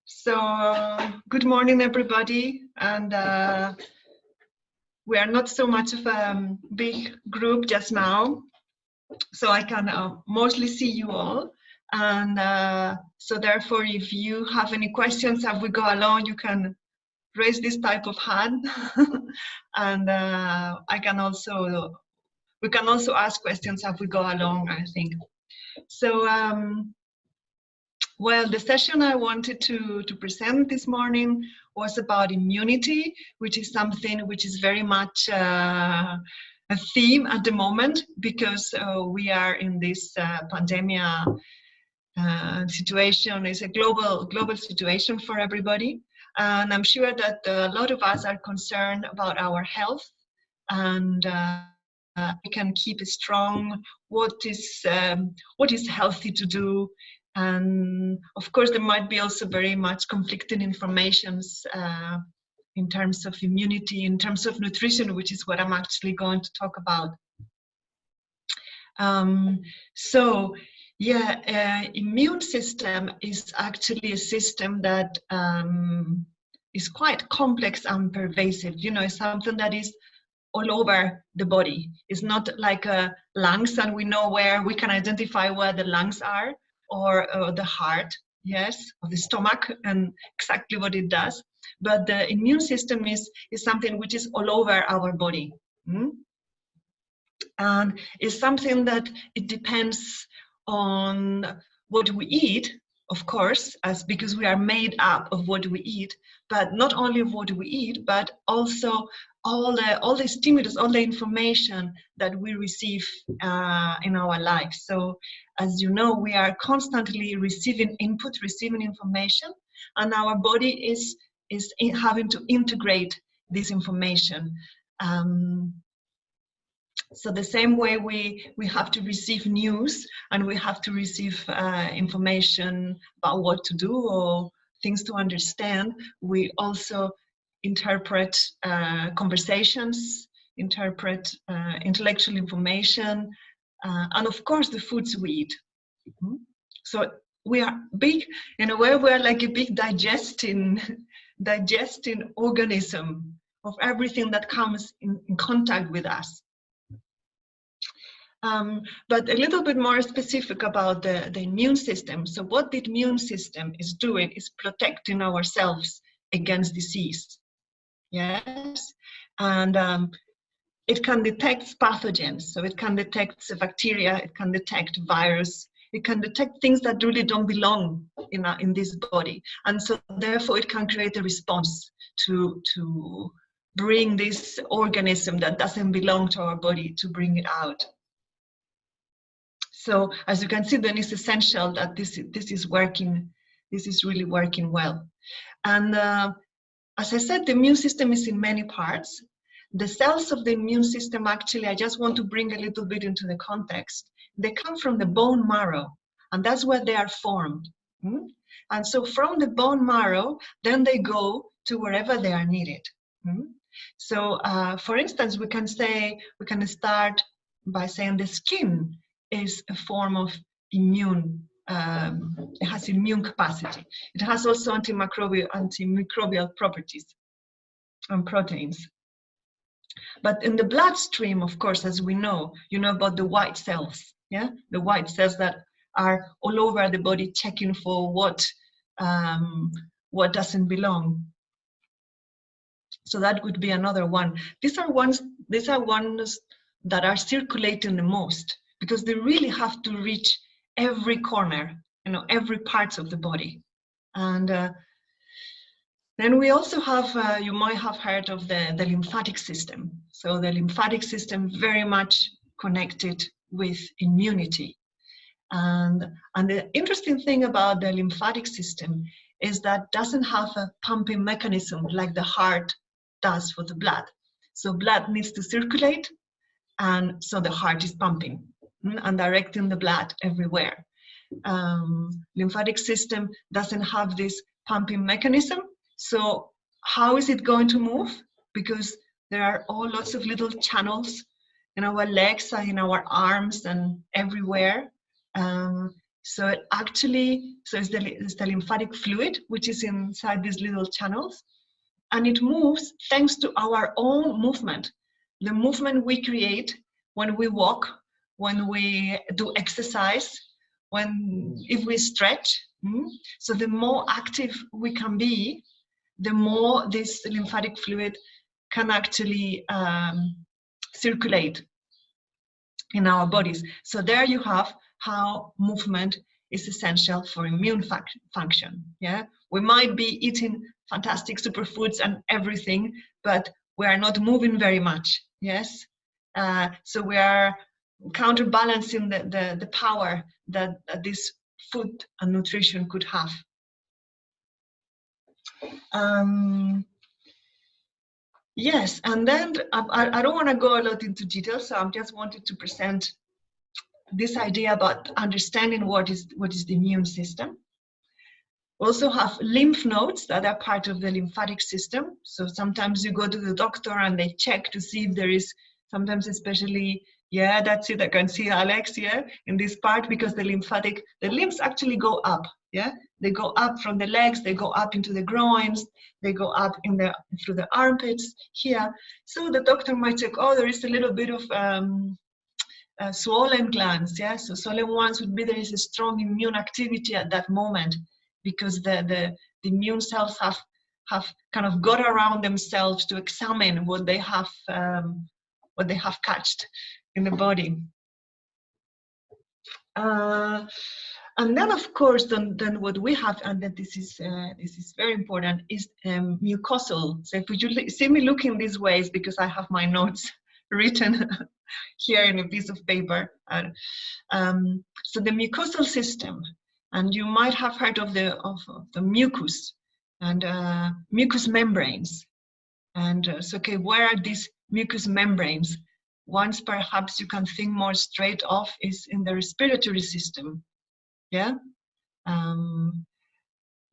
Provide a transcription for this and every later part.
So, good morning, everybody. And we are not so much of a big group just now, so I can mostly see you all. And so therefore, if you have any questions as we go along, you can raise this type of hand. And we can also ask questions as we go along, I think. So, well, the session I wanted to present this morning was about immunity, which is something which is very much a theme at the moment, because we are in this pandemic situation. It's a global situation for everybody, and I'm sure that a lot of us are concerned about our health and we can keep it strong. What is healthy to do? And of course, there might be also very much conflicting informations in terms of immunity, in terms of nutrition, which is what I'm actually going to talk about. So, yeah, immune system is actually a system that is quite complex and pervasive. You know, it's something that is all over the body. It's not like lungs, and we know where we can identify where the lungs are, or the heart, yes, or the stomach, and exactly what it does. But the immune system is something which is all over our body. And it's something that it depends on what we eat, of course, because we are made up of what we eat, but not only of what we eat, but also all the stimulus, all the information that we receive in our lives. So, as you know, we are constantly receiving input, receiving information, and our body is having to integrate this information. So the same way we have to receive news, and we have to receive information about what to do or things to understand, we also interpret conversations, interpret intellectual information, and of course the foods we eat. So we are big, in a way, we're like a big digesting organism of everything that comes in contact with us. But a little bit more specific about the immune system. So what the immune system is doing is protecting ourselves against disease. Yes, and it can detect pathogens. So it can detect bacteria, it can detect virus, it can detect things that really don't belong in this body. And so therefore it can create a response to bring this organism that doesn't belong to our body, to bring it out. So as you can see, then it's essential that this is working. This is really working well. And as I said, the immune system is in many parts. The cells of the immune system, actually, I just want to bring a little bit into the context. They come from the bone marrow, and that's where they are formed. And so from the bone marrow, then they go to wherever they are needed. So for instance, we can start by saying the skin is a form of immune, it has immune capacity. It has also antimicrobial properties and proteins. But in the bloodstream, of course, as we know, you know about the white cells, yeah? The white cells that are all over the body checking for what doesn't belong. So that would be another one. These are ones that are circulating the most, because they really have to reach every corner, every part of the body. And then we also have, you might have heard of the lymphatic system. So the lymphatic system very much connected with immunity. And the interesting thing about the lymphatic system is that it doesn't have a pumping mechanism like the heart does for the blood. So blood needs to circulate, and so the heart is pumping and directing the blood everywhere. Lymphatic system doesn't have this pumping mechanism. So how is it going to move? Because there are lots of little channels in our legs and in our arms and everywhere. So it actually, so it's the lymphatic fluid, which is inside these little channels, and it moves thanks to our own movement. The movement we create when we walk, when we do exercise, if we stretch. So the more active we can be, the more this lymphatic fluid can actually circulate in our bodies. So there you have how movement is essential for immune function. Yeah, we might be eating fantastic superfoods and everything, but we are not moving very much. Yes, so we are counterbalancing the power that this food and nutrition could have. Yes, and then I don't want to go a lot into detail, so I just wanted to present this idea about understanding what is the immune system. We also have lymph nodes that are part of the lymphatic system. So sometimes you go to the doctor and they check to see if there is, sometimes especially, yeah, that's it, I can see Alex, yeah, in this part, because the lymphs actually go up, yeah? They go up from the legs, they go up into the groins, they go up through the armpits here. So the doctor might check, oh, there is a little bit of swollen glands, yeah? So swollen ones would be there is a strong immune activity at that moment, because the immune cells have kind of got around themselves to examine what they have catched in the body. And then, of course, then what we have, and that this is very important, is mucosal. So if you see me looking these ways, because I have my notes written here in a piece of paper. So the mucosal system, and you might have heard of the mucus and mucous membranes. And so, okay, where are these mucous membranes? Ones perhaps you can think more straight off is in the respiratory system, yeah.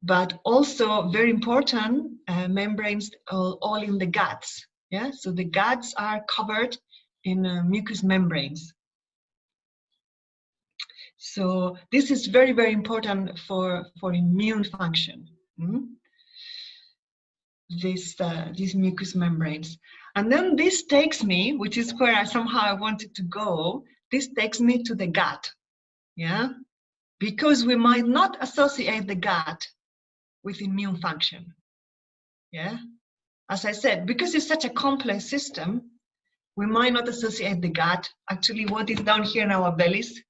But also very important membranes all in the guts, yeah. So the guts are covered in mucous membranes. So this is very, very important for immune function. These mucous membranes. And then this takes me, which is where I wanted to go, this takes me to the gut, yeah? Because we might not associate the gut with immune function, yeah? As I said, because it's such a complex system, we might not associate the gut, actually what is down here in our bellies,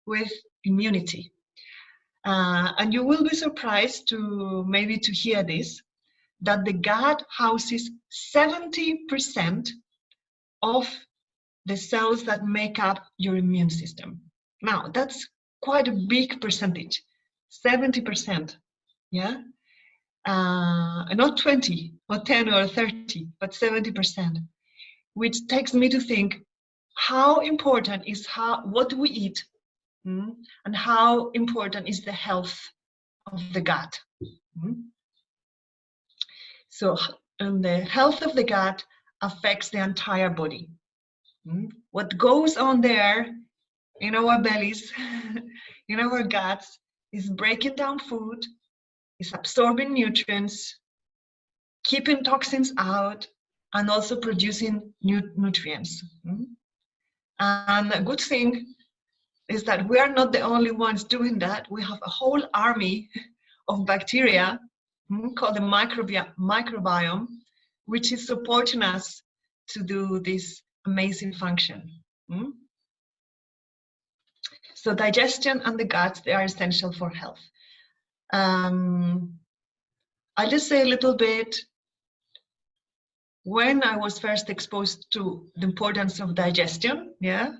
with immunity. And you will be surprised to hear this, that the gut houses 70% of the cells that make up your immune system. Now, that's quite a big percentage, 70%, yeah? Not 20 or 10 or 30, but 70%, which takes me to think how important is what we eat, and how important is the health of the gut. So, and the health of the gut affects the entire body. What goes on there in our bellies, in our guts, is breaking down food, is absorbing nutrients, keeping toxins out, and also producing new nutrients. And a good thing is that we are not the only ones doing that. We have a whole army of bacteria called the microbiome, which is supporting us to do this amazing function. So digestion and the gut, they are essential for health. I'll just say a little bit. When I was first exposed to the importance of digestion, yeah,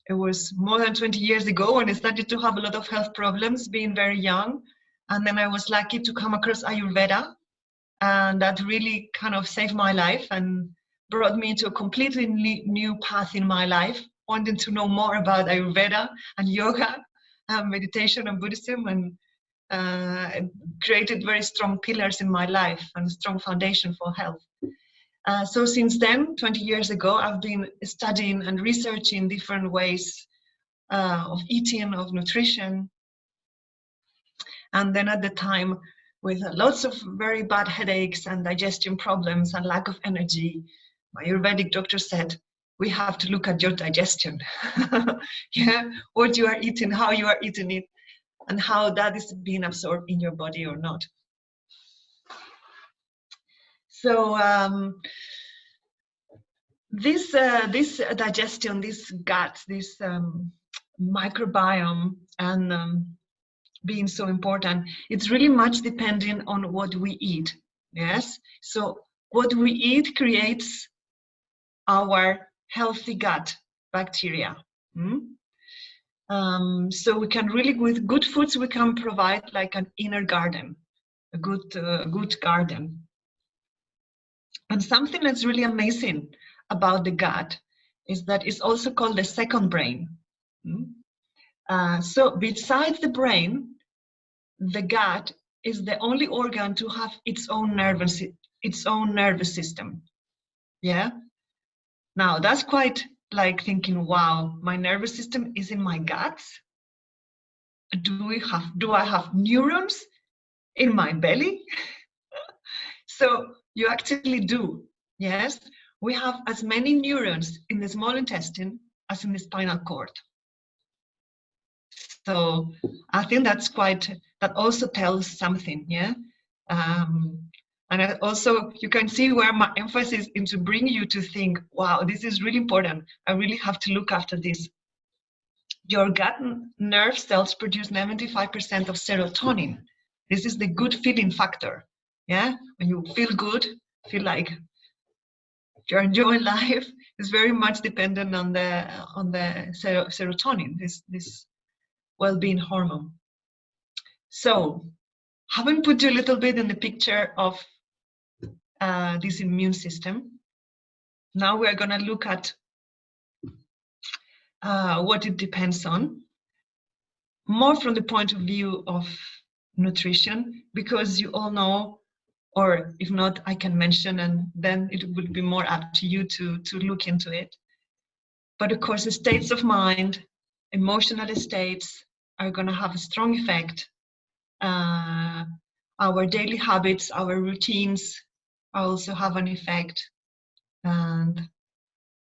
it was more than 20 years ago when I started to have a lot of health problems being very young. And then I was lucky to come across Ayurveda, and that really kind of saved my life and brought me into a completely new path in my life, wanting to know more about Ayurveda and yoga, meditation and Buddhism, and created very strong pillars in my life and a strong foundation for health. So since then, 20 years ago, I've been studying and researching different ways of eating, of nutrition, And then at the time, with lots of very bad headaches and digestion problems and lack of energy, my Ayurvedic doctor said, we have to look at your digestion. Yeah, what you are eating, how you are eating it, and how that is being absorbed in your body or not. So this digestion, this gut, this microbiome, and being so important, it's really much depending on what we eat. Yes, so what we eat creates our healthy gut bacteria. So we can really, with good foods, we can provide like an inner garden, a good garden. And something that's really amazing about the gut is that it's also called the second brain. So besides the brain, the gut is the only organ to have its own nervous system. Yeah. Now that's quite like thinking, wow, my nervous system is in my gut. Do I have neurons in my belly? So you actually do. Yes, we have as many neurons in the small intestine as in the spinal cord. So I think that also tells something. Yeah. And also you can see where my emphasis is to bring you to think, wow, this is really important. I really have to look after this. Your gut nerve cells produce 95% of serotonin. This is the good feeling factor. Yeah, when you feel good, feel like you're enjoying life, is very much dependent on the serotonin, this well-being hormone. So, having put you a little bit in the picture of this immune system, now we're going to look at what it depends on, more from the point of view of nutrition, because you all know, or if not, I can mention, and then it would be more up to you to look into it. But of course, the states of mind, emotional states are going to have a strong effect. Our daily habits, our routines also have an effect. And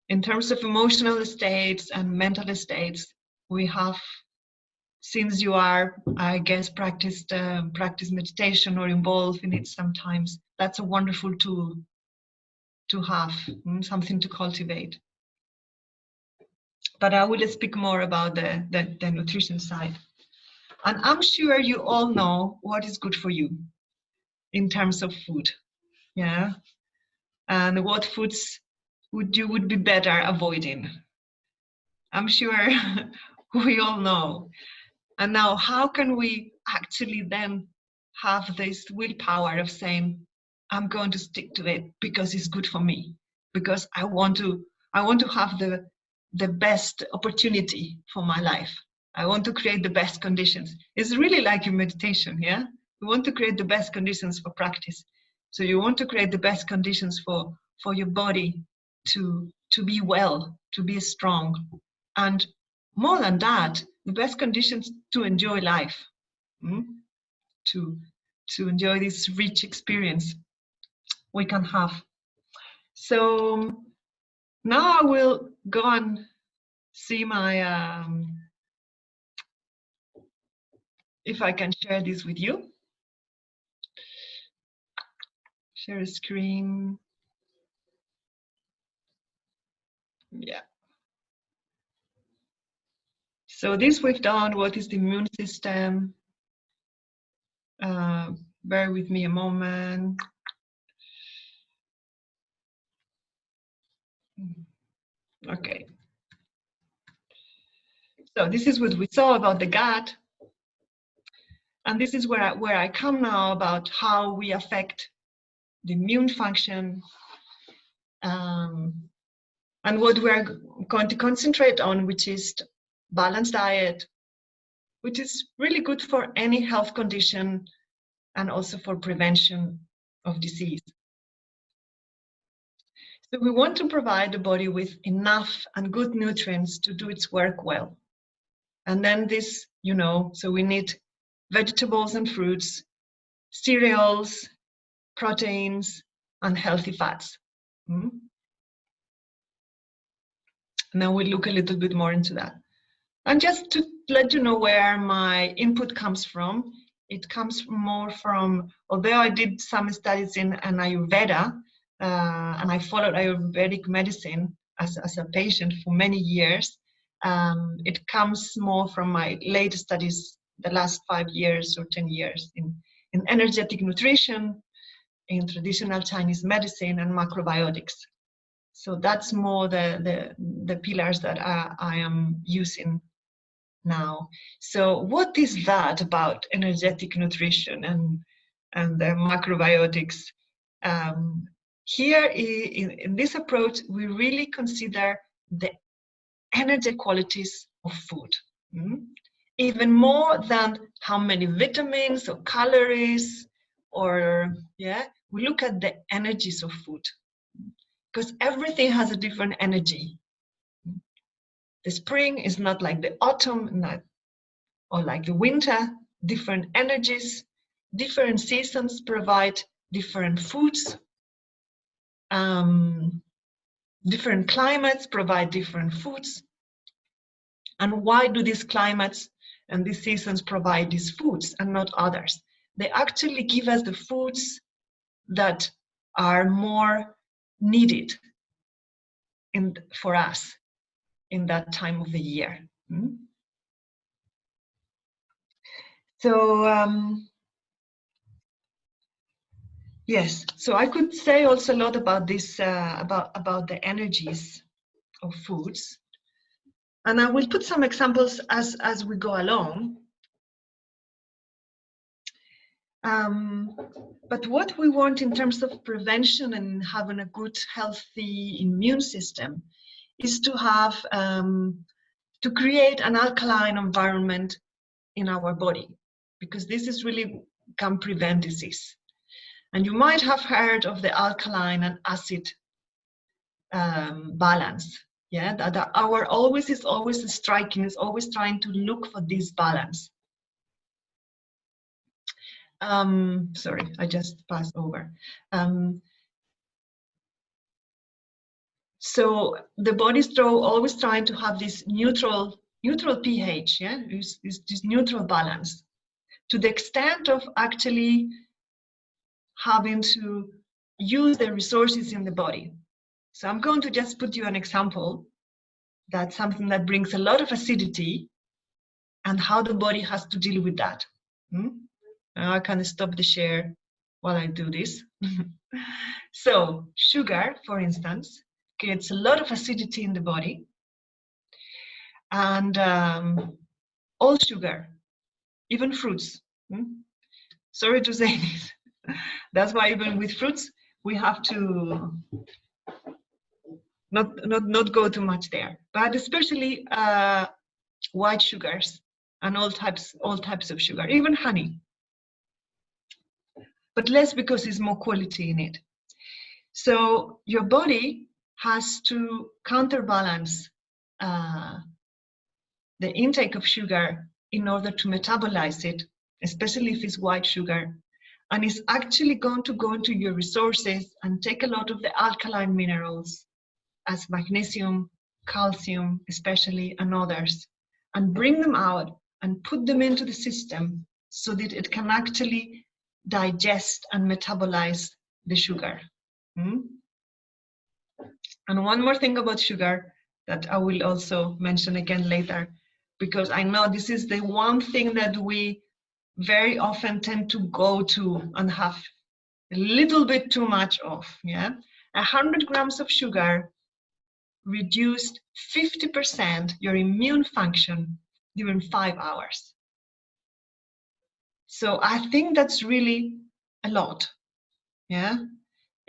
in terms of emotional states and mental states, we have, since you are, I guess, practice meditation or involved in it sometimes, that's a wonderful tool to have, something to cultivate. But I will speak more about the nutrition side. And I'm sure you all know what is good for you in terms of food. Yeah. And what foods would be better avoiding. I'm sure we all know. And now, how can we actually then have this willpower of saying, I'm going to stick to it because it's good for me, because I want to have the best opportunity for my life. I want to create the best conditions. It's really like in meditation, yeah? You want to create the best conditions for practice. So you want to create the best conditions for your body to be well, to be strong. And more than that, the best conditions to enjoy life, to enjoy this rich experience we can have. So now I will go and see my, if I can share this with you. Share a screen. Yeah. So this we've done, what is the immune system? Bear with me a moment. Okay. So this is what we saw about the gut. And this is where I come now about how we affect the immune function, and what we're going to concentrate on, which is balanced diet, which is really good for any health condition and also for prevention of disease. So we want to provide the body with enough and good nutrients to do its work well. And then this, so we need vegetables and fruits, cereals, proteins, and healthy fats. Now we'll look a little bit more into that. And just to let you know where my input comes from, it comes more from, although I did some studies in an Ayurveda, and I followed Ayurvedic medicine as a patient for many years, it comes more from my late studies, the last 5 years or 10 years in energetic nutrition, in traditional Chinese medicine, and macrobiotics. So that's more the pillars that I am using now. So what is that about energetic nutrition and the macrobiotics? Here in this approach, we really consider the energy qualities of food, even more than how many vitamins or calories, or we look at the energies of food, because everything has a different energy. The spring is not like the autumn, or like the winter. Different energies, different seasons provide different foods. Different climates provide different foods. And why do these climates and these seasons provide these foods and not others? They actually give us the foods that are more needed for us in that time of the year. So yes, so I could say also a lot about this, about the energies of foods, and I will put some examples as we go along. But what we want in terms of prevention and having a good, healthy immune system is to have to create an alkaline environment in our body, because this is really can prevent disease. And you might have heard of the alkaline and acid balance. Yeah, that our always is always striking, is always trying to look for this balance. Sorry, I just passed over. So the body's always trying to have this neutral pH, this neutral balance, to the extent of actually having to use the resources in the body. So I'm going to just put you an example. That's something that brings a lot of acidity, and how the body has to deal with that. Now I can stop the share while I do this. So sugar, for instance, creates a lot of acidity in the body, and all sugar, even fruits. Sorry to say this. That's why even with fruits we have to not go too much there, but especially white sugars and all types of sugar, even honey, but less because there's more quality in it. So your body has to counterbalance the intake of sugar in order to metabolize it, especially if it's white sugar, and it's actually going to go into your resources and take a lot of the alkaline minerals, as magnesium, calcium especially, and others, and bring them out and put them into the system so that it can actually digest and metabolize the sugar. And one more thing about sugar that I will also mention again later, because I know this is the one thing that we very often tend to go to and have a little bit too much of. 100 grams of sugar reduced 50% your immune function during 5 hours. So I think that's really a lot,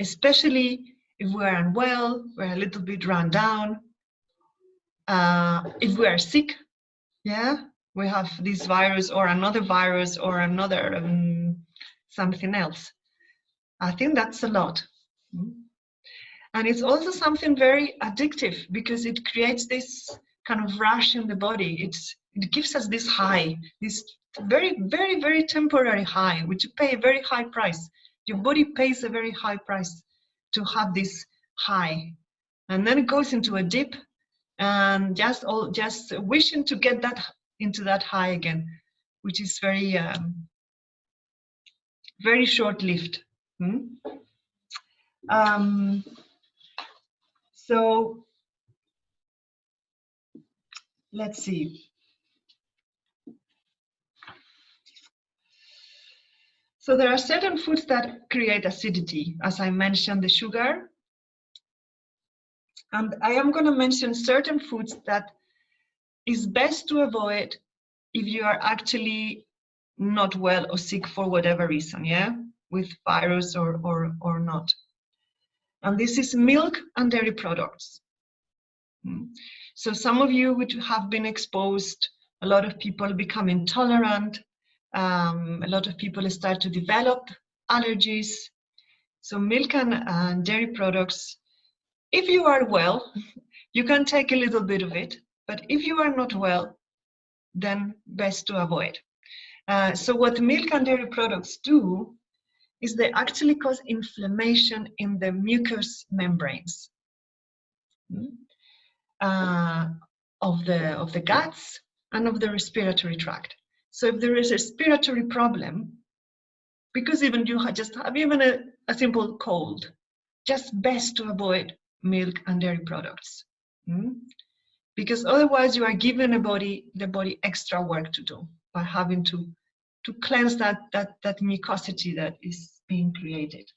especially if we're unwell, we're a little bit run down, if we are sick, we have this virus or another something else. I think that's a lot. And it's also something very addictive, because it creates this kind of rush in the body. It gives us this high, this very, very, very temporary high, which you pay a very high price. Your body pays a very high price to have this high, and then it goes into a dip, and just wishing to get that into that high again, which is very very short-lived. So let's see. So there are certain foods that create acidity, as I mentioned, the sugar. And I am going to mention certain foods that is best to avoid if you are actually not well or sick for whatever reason, yeah, with virus or not. And this is milk and dairy products. So some of you would have been exposed, a lot of people become intolerant, a lot of people start to develop allergies. So milk and dairy products, if you are well, you can take a little bit of it, but if you are not well, then best to avoid. So what milk and dairy products do is they actually cause inflammation in the mucous membranes of the guts and of the respiratory tract. So if there is a respiratory problem, because even you just have even a simple cold, just best to avoid milk and dairy products. Because otherwise you are giving the body extra work to do by having to cleanse that mucosity that is being created.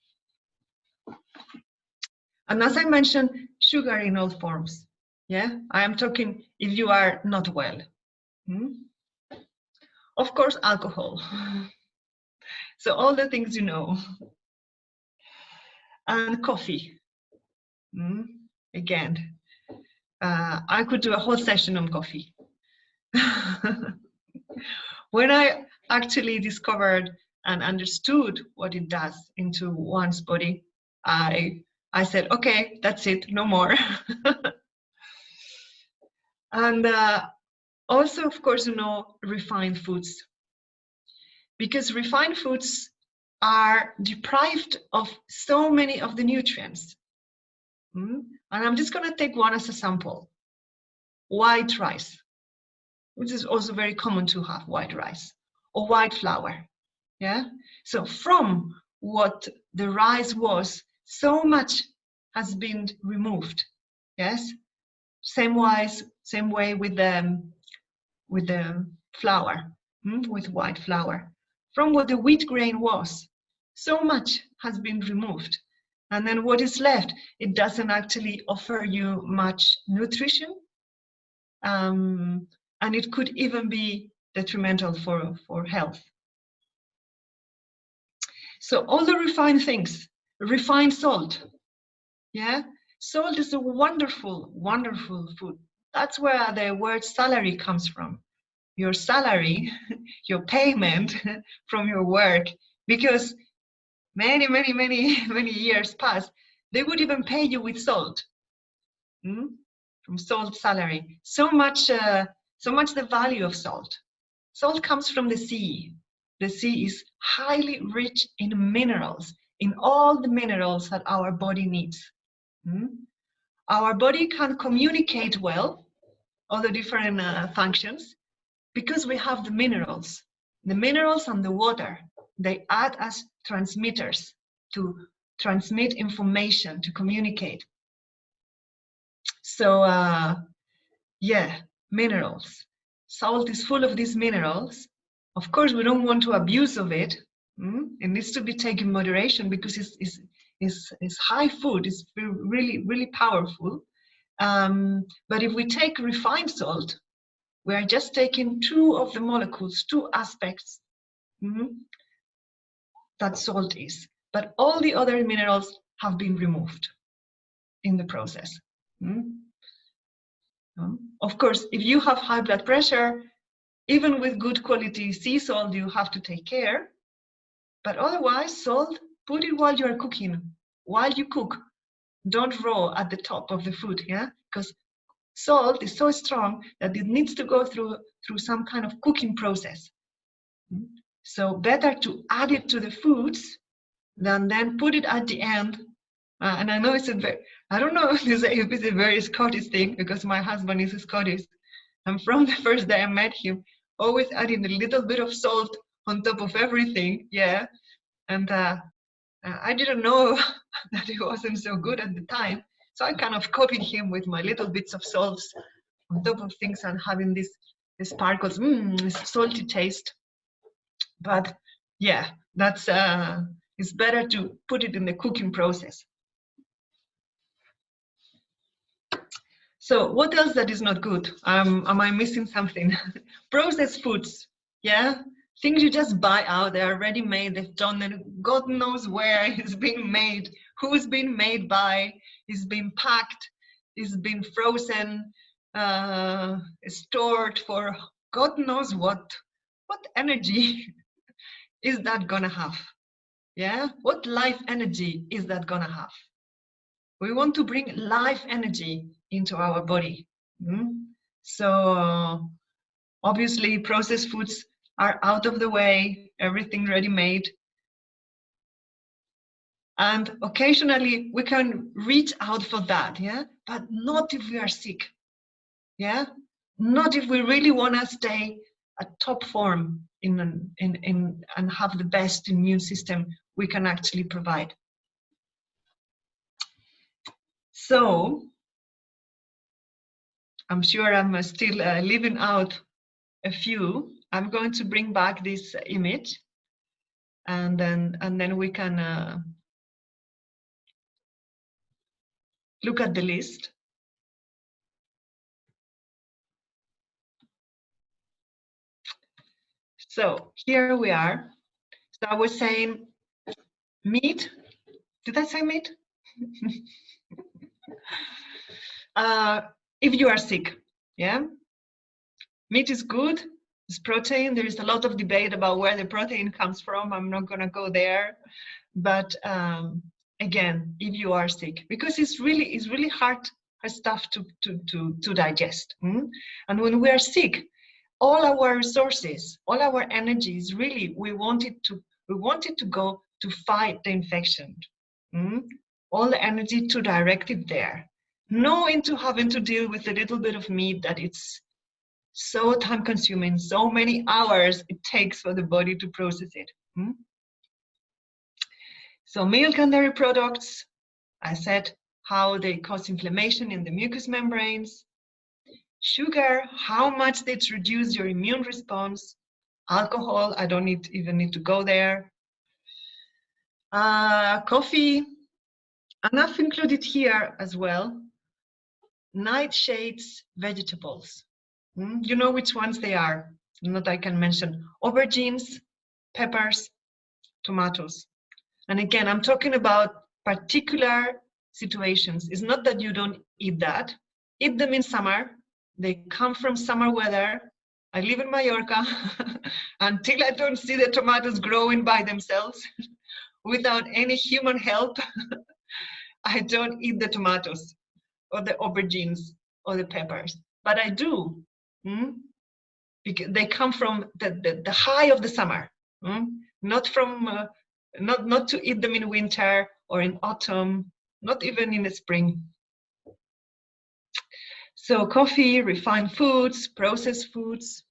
And as I mentioned, sugar in all forms. Yeah, I am talking if you are not well. Of course, alcohol. So all the things you know. And coffee. Again, I could do a whole session on coffee. When I actually discovered and understood what it does into one's body, I said, okay, that's it, no more. And also, of course, refined foods. Because refined foods are deprived of so many of the nutrients. And I'm just going to take one as a sample. White rice, which is also very common to have white rice, or white flour. Yeah. So from what the rice was, so much has been removed. Yes. Same way with the flour, with white flour. From what the wheat grain was, so much has been removed. And then what is left? It doesn't actually offer you much nutrition. And it could even be detrimental for health. So all the refined things, refined salt, yeah? Salt is a wonderful, wonderful food. That's where the word salary comes from. Your salary, your payment from your work, because many, many, many, many years past, they would even pay you with salt. From salt salary. So much the value of salt. Salt comes from the sea. The sea is highly rich in minerals, in all the minerals that our body needs. Our body can communicate well, all the different functions, because we have the minerals. The minerals and the water, they act as transmitters to transmit information, to communicate. So, yeah, minerals. Salt is full of these minerals. Of course, we don't want to abuse of it. It needs to be taken in moderation because it's high food. It's really, really powerful. But if we take refined salt, we are just taking two of the molecules, two aspects that salt is. But all the other minerals have been removed in the process. Of course, if you have high blood pressure, even with good quality sea salt, you have to take care. But otherwise, salt, put it while you are cooking. While you cook, don't raw at the top of the food, yeah? Because salt is so strong that it needs to go through some kind of cooking process. So better to add it to the foods than then put it at the end. And I know it's I don't know if it's a very Scottish thing, because my husband is Scottish. And from the first day I met him, always adding a little bit of salt on top of everything. Yeah. And I didn't know that it wasn't so good at the time. So I kind of copied him with my little bits of salts on top of things and having this sparkles, salty taste. But yeah, that's it's better to put it in the cooking process. So what else that is not good? Am I missing something? Processed foods, yeah? Things you just buy out, they are ready made, they've done it, God knows where it's being made, who's been made by, it's been packed, it's been frozen, stored for God knows what energy is that gonna have? Yeah, what life energy is that gonna have? We want to bring life energy into our body. So obviously processed foods are out of the way, everything ready made. And occasionally we can reach out for that, yeah, but not if we are sick. Yeah, not if we really want to stay at top form and have the best immune system we can actually provide. So I'm sure I'm still leaving out a few. I'm going to bring back this image, and then we can look at the list. So here we are. So I was saying meat. Did I say meat? If you are sick, yeah, meat is good. It's protein. There is a lot of debate about where the protein comes from. I'm not going to go there, but again, if you are sick, because it's really hard stuff to digest. And when we are sick, all our resources, all our energies, really, we want it to go to fight the infection. All the energy to direct it there, no into having to deal with a little bit of meat that it's so time consuming, so many hours it takes for the body to process it. So milk and dairy products, I said how they cause inflammation in the mucous membranes. Sugar, how much they reduce your immune response. Alcohol, I don't even need to go there. Coffee, and I've included here as well, nightshades vegetables. You know which ones they are, not I can mention. Aubergines, peppers, tomatoes. And again, I'm talking about particular situations. It's not that you don't eat that. Eat them in summer. They come from summer weather. I live in Mallorca. Until I don't see the tomatoes growing by themselves without any human help, I don't eat the tomatoes or the aubergines or the peppers. But I do, because they come from the high of the summer, not from not to eat them in winter or in autumn, not even in the spring. So coffee, refined foods, processed foods,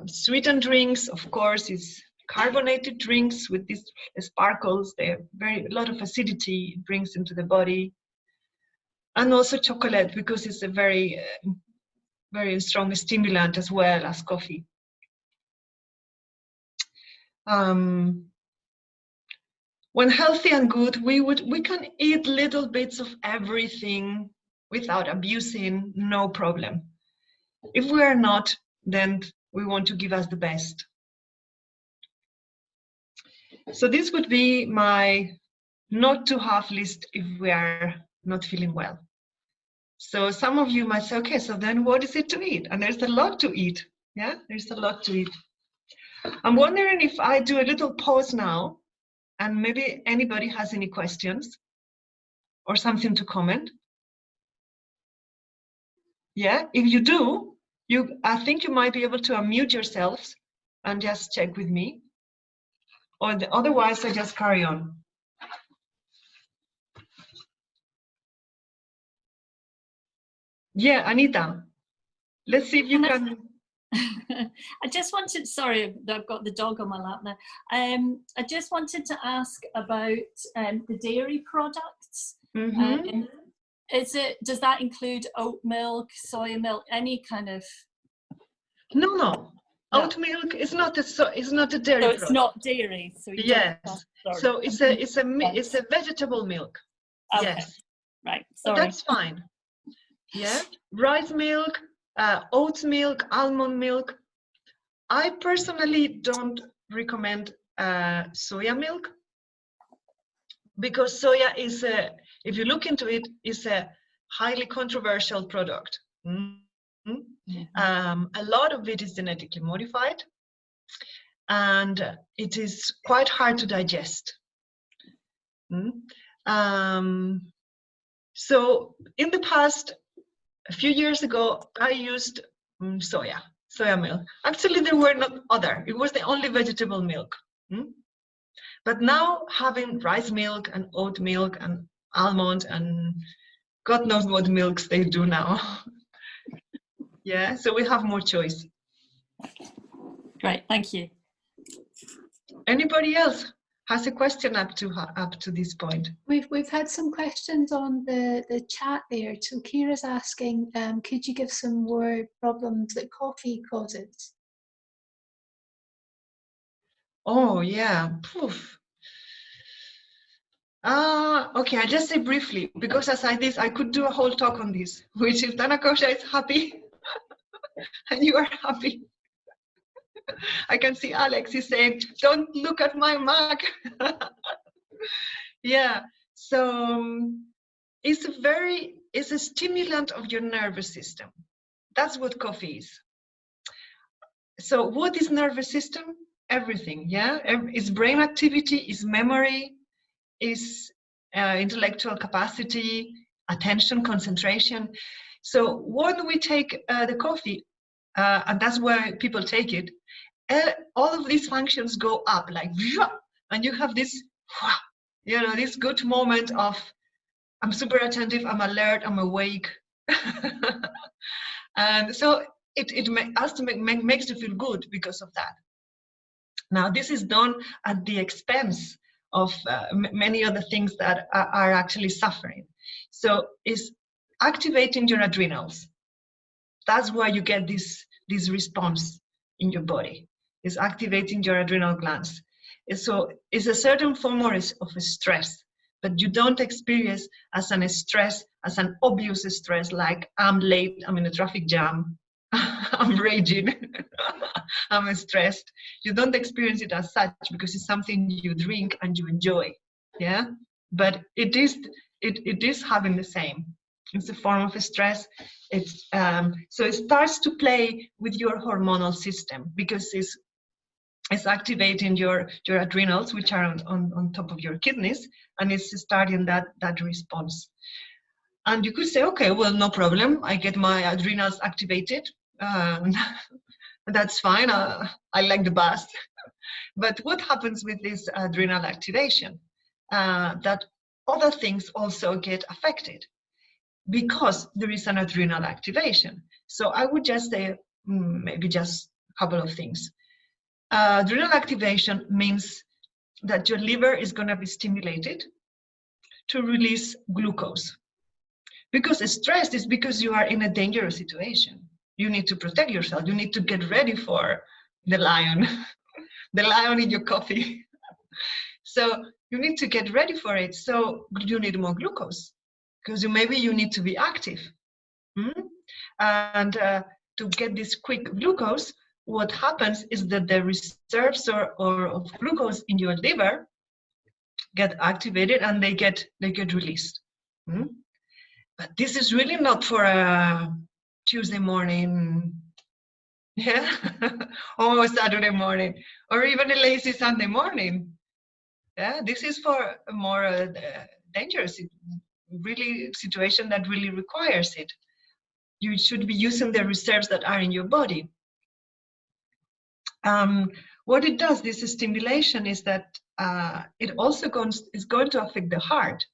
sweetened drinks, of course, is carbonated drinks with these sparkles. They have a lot of acidity it brings into the body. And also chocolate, because it's a very strong stimulant as well as coffee. When healthy and good, we can eat little bits of everything without abusing, no problem. If we are not, then we want to give us the best. So this would be my not to have list if we are not feeling well. So some of you might say, okay, so then what is it to eat? And there's a lot to eat. Yeah, there's a lot to eat. I'm wondering if I do a little pause now, and maybe anybody has any questions or something to comment. Yeah, if you do, I think you might be able to unmute yourselves and just check with me, or otherwise I just carry on. Yeah, Anita, let's see if you can. I just wanted, sorry, I've got the dog on my lap now. I just wanted to ask about the dairy products. Mm-hmm. Does that include oat milk, soy milk, any kind of? No. Oat milk is not a dairy So product. it's not dairy. So you yes. So it's a vegetable milk. Okay. Yes. Right. So Sorry. that's fine. Yeah. Rice milk, oat milk, almond milk. I personally don't recommend soya milk, because soya is if you look into it, is a highly controversial product. A lot of it is genetically modified, and it is quite hard to digest. So in the past, a few years ago, I used soya milk. Actually, there were not other. It was the only vegetable milk. But now, having rice milk and oat milk and almond and God knows what milks they do now. Yeah, so we have more choice. Great, thank you. Anybody else has a question up to this point? We've had some questions on the chat there. So Kira's asking, could you give some more problems that coffee causes? Oh yeah. Poof. Okay, I'll just say briefly, because as I could do a whole talk on this, which if Tanakosha is happy and you are happy. I can see Alex is saying, don't look at my mug. Yeah, so it's a stimulant of your nervous system. That's what coffee is. So what is nervous system? Everything, yeah? It's brain activity, it's memory, is intellectual capacity, attention, concentration. So when we take the coffee, and that's where people take it, all of these functions go up, like, and you have this, this good moment of, I'm super attentive, I'm alert, I'm awake. And so it makes you feel good because of that. Now, this is done at the expense of many other things that are actually suffering. So it's activating your adrenals. That's why you get this response in your body. It's activating your adrenal glands. So it's a certain form of a stress, but you don't experience as an stress, as an obvious stress, like I'm late, I'm in a traffic jam, I'm raging, I'm stressed. You don't experience it as such because it's something you drink and you enjoy. Yeah, but it is having the same. It's a form of stress. It's so it starts to play with your hormonal system because it's activating your adrenals, which are on top of your kidneys, and it's starting that response. And you could say, okay, well, no problem. I get my adrenals activated. That's fine. I like the bus. But what happens with this adrenal activation? That other things also get affected because there is an adrenal activation. So I would just say maybe just a couple of things. Adrenal activation means that your liver is going to be stimulated to release glucose. Because stressed is because you are in a dangerous situation. You need to protect yourself. You need to get ready for the lion, the lion in your coffee. So you need to get ready for it. So you need more glucose because maybe you need to be active. And to get this quick glucose, what happens is that the reserves of glucose in your liver get activated and they get released. But this is really not for a Tuesday morning, yeah, or a Saturday morning, or even a lazy Sunday morning. Yeah, this is for a more dangerous, really situation that really requires it. You should be using the reserves that are in your body. What it does, this stimulation, is that it also is going to affect the heart.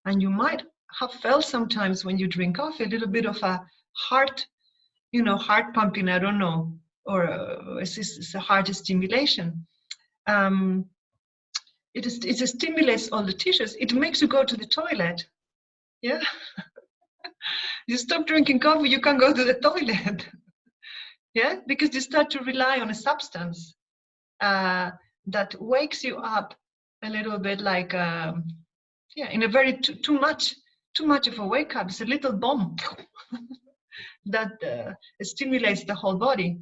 And you might have felt sometimes when you drink coffee a little bit of a heart, heart pumping, I don't know, or it's a heart stimulation. It stimulates all the tissues. It makes you go to the toilet. Yeah. You stop drinking coffee, you can go to the toilet. Yeah, because you start to rely on a substance that wakes you up a little bit, like in a very too much of a wake up. It's a little bomb that stimulates the whole body.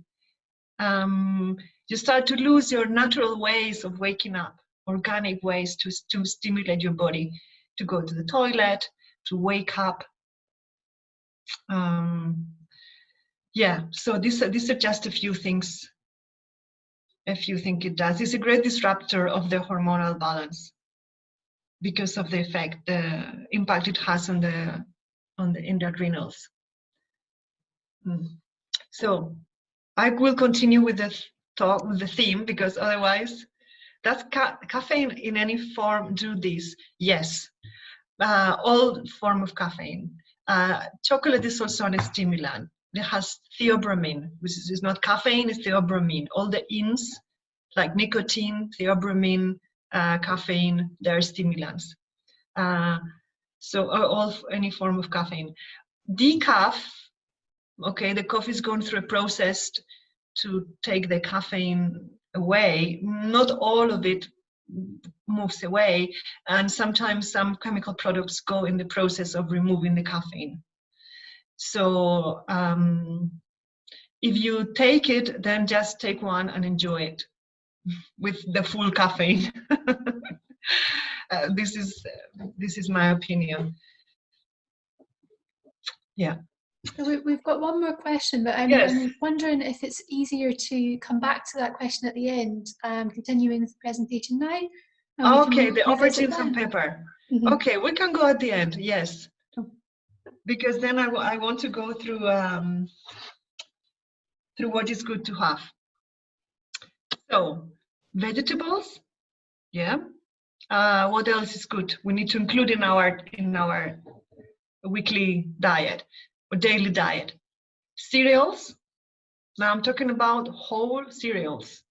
You start to lose your natural ways of waking up, organic ways to stimulate your body, to go to the toilet, to wake up. So these are just a few things. If you think it does, it's a great disruptor of the hormonal balance because of the effect, the impact it has on the adrenals. So I will continue with the talk, with the theme, because otherwise, does caffeine in any form do this? Yes, all form of caffeine. Chocolate is also a stimulant. It has theobromine, which is not caffeine, it's theobromine. All the ins, like nicotine, theobromine, caffeine, they're stimulants. So any form of caffeine. Decaf, okay, the coffee is going through a process to take the caffeine away. Not all of it moves away, and sometimes some chemical products go in the process of removing the caffeine. So if you take it, then just take one and enjoy it with the full caffeine. This is my opinion. Yeah. So we've got one more question, but I'm wondering if it's easier to come back to that question at the end, continuing the presentation now. Okay, the aubergines and pepper. Mm-hmm. Okay, we can go at the end, yes. Because then I want to go through what is good to have. So, vegetables, yeah. What else is good? We need to include in our weekly diet or daily diet. Cereals. Now I'm talking about whole cereals.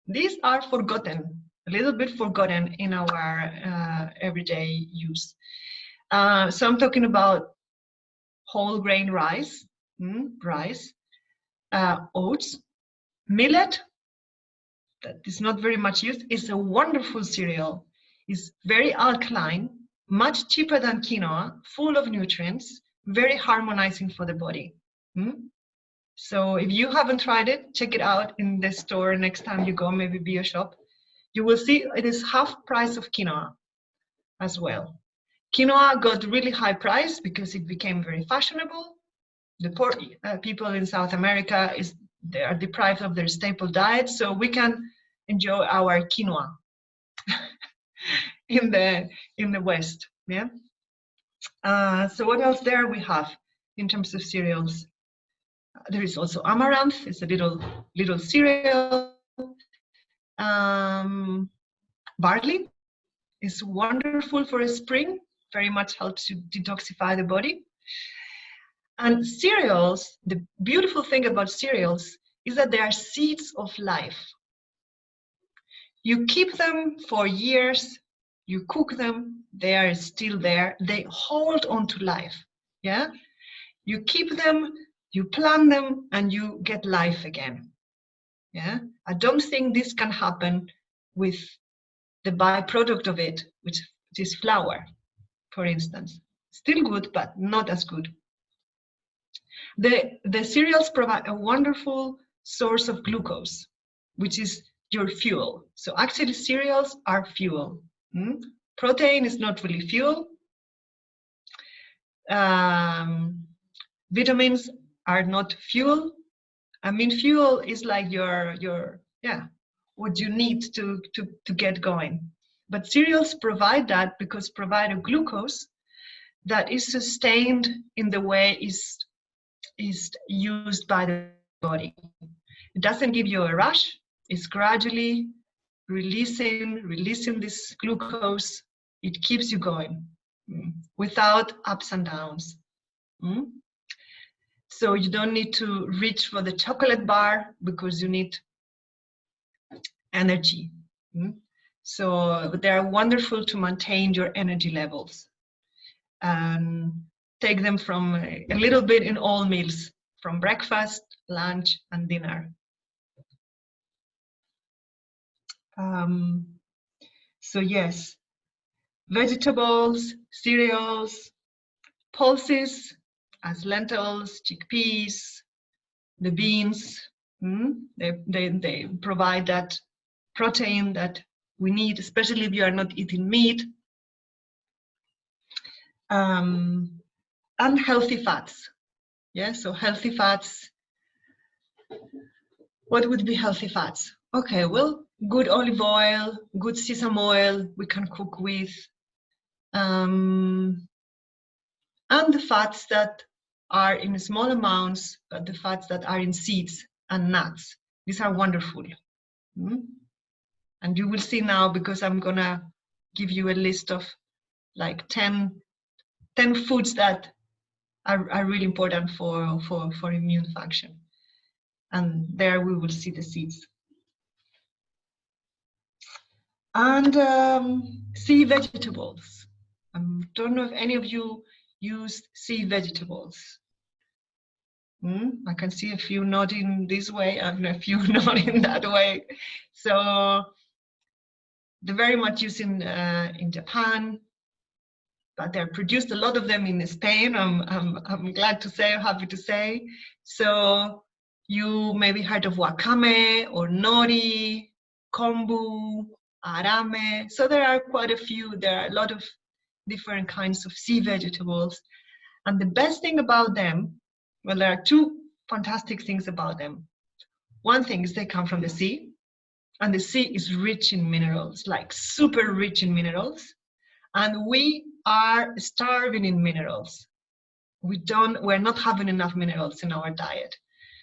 These are forgotten, a little bit forgotten in our everyday use. So I'm talking about whole grain rice, oats, millet. That is not very much used. It's a wonderful cereal. It's very alkaline, much cheaper than quinoa, full of nutrients, very harmonizing for the body. So if you haven't tried it, check it out in the store next time you go, maybe be a shop. You will see it is half price of quinoa as well. Quinoa got really high price because it became very fashionable. The poor people in South America, they are deprived of their staple diet, so we can enjoy our quinoa in the West. Yeah. So what else there we have in terms of cereals? There is also amaranth. It's a little cereal. Barley is wonderful for a spring. Very much helps you detoxify the body. And cereals, the beautiful thing about cereals is that they are seeds of life. You keep them for years, you cook them, they are still there, they hold on to life. Yeah? You keep them, you plant them, and you get life again. Yeah? I don't think this can happen with the byproduct of it, which is flour, for instance. Still good, but not as good. The cereals provide a wonderful source of glucose, which is your fuel. So actually cereals are fuel. Protein is not really fuel. Vitamins are not fuel. I mean, fuel is like what you need to get going. But cereals provide that because provide a glucose that is sustained in the way is used by the body. It doesn't give you a rush. It's gradually releasing this glucose. It keeps you going without ups and downs. So you don't need to reach for the chocolate bar because you need energy. So they're wonderful to maintain your energy levels. And take them from a little bit in all meals, from breakfast, lunch, and dinner. So yes, vegetables, cereals, pulses as lentils, chickpeas, the beans. They provide that protein that we need, especially if you are not eating meat. And healthy fats. Yeah, so healthy fats. What would be healthy fats? Okay, well, good olive oil, good sesame oil we can cook with. And the fats that are in small amounts, the fats that are in seeds and nuts. These are wonderful. And you will see now, because I'm gonna give you a list of like 10 foods that are really important for immune function. And there we will see the seeds. And sea vegetables. I don't know if any of you use sea vegetables. I can see a few nodding this way and a few nodding that way. So they're very much used in Japan, but they're produced a lot of them in Spain. I'm glad to say, I'm happy to say. So you maybe heard of wakame or nori, kombu, arame. So there are quite a few. There are a lot of different kinds of sea vegetables. And the best thing about them, well, there are two fantastic things about them. One thing is they come from the sea, and the sea is rich in minerals, like super rich in minerals. And we are starving in minerals. We're not having enough minerals in our diet.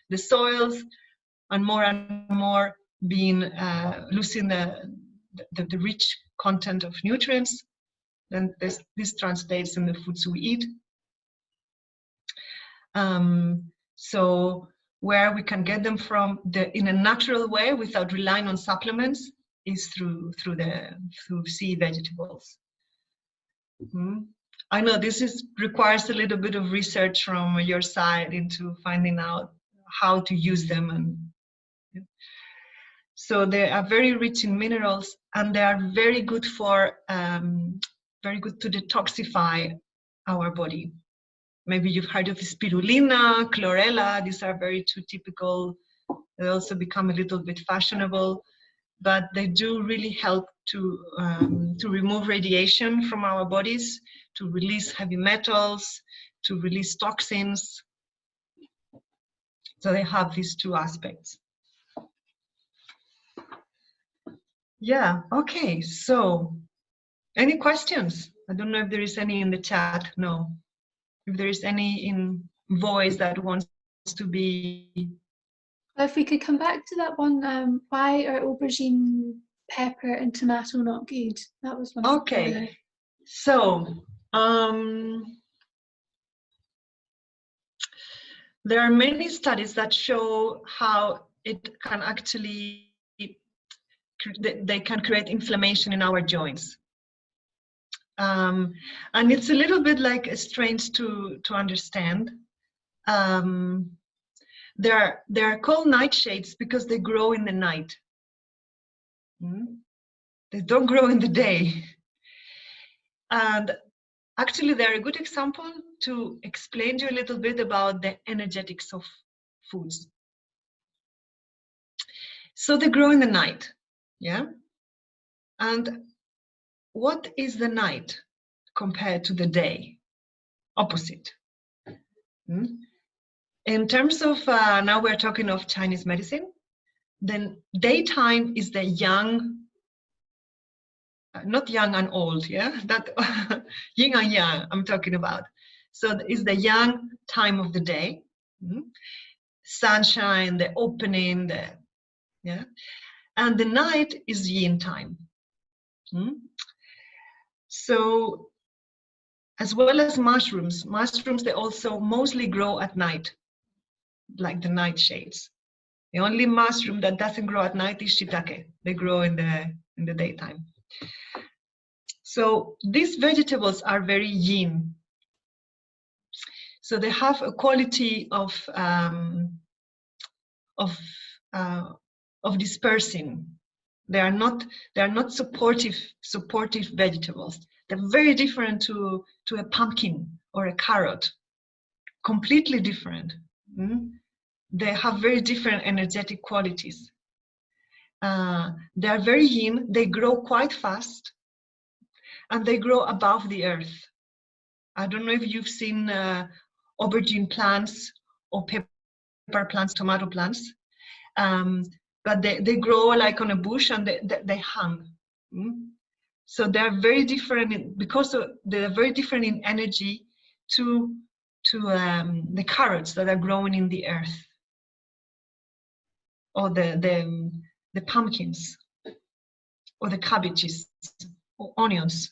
The soils and more being losing the rich content of nutrients. Then this translates in the foods we eat. So where we can get them from in a natural way without relying on supplements is through sea vegetables. I know this requires a little bit of research from your side into finding out how to use them, and so they are very rich in minerals, and they are very good to detoxify our body. Maybe you've heard of spirulina, chlorella. These are very too typical. They also become a little bit fashionable, but they do really help to remove radiation from our bodies, to release heavy metals, to release toxins. So they have these two aspects. Yeah, okay, so any questions? I don't know if there is any in the chat. No. If there is any in voice that wants to be. If we could come back to that one, why are aubergine, pepper and tomato not good? That was one. Okay, so there are many studies that show how it can actually, they can create inflammation in our joints. And it's a little bit like strange to understand. They're called nightshades because they grow in the night. They don't grow in the day. And actually, they're a good example to explain to you a little bit about the energetics of foods. So they grow in the night, yeah? And what is the night compared to the day? Opposite. In terms of, now we're talking of Chinese medicine, then daytime is the young, not young and old, yeah? That yin and yang I'm talking about. So it's the young time of the day. sunshine, the opening, yeah. And the night is yin time. So, as well as mushrooms, they also mostly grow at night, like the nightshades. The only mushroom that doesn't grow at night is shiitake. They grow in the daytime. So these vegetables are very yin. So they have a quality of dispersing. They are not supportive vegetables. They're very different to a pumpkin or a carrot. Completely different. They have very different energetic qualities. They are very yin. They grow quite fast, and they grow above the earth. I don't know if you've seen aubergine plants or pepper plants, tomato plants, but they grow like on a bush, and they hang. So they're very different because they're very different in energy to the carrots that are growing in the earth, or the pumpkins, or the cabbages, or onions.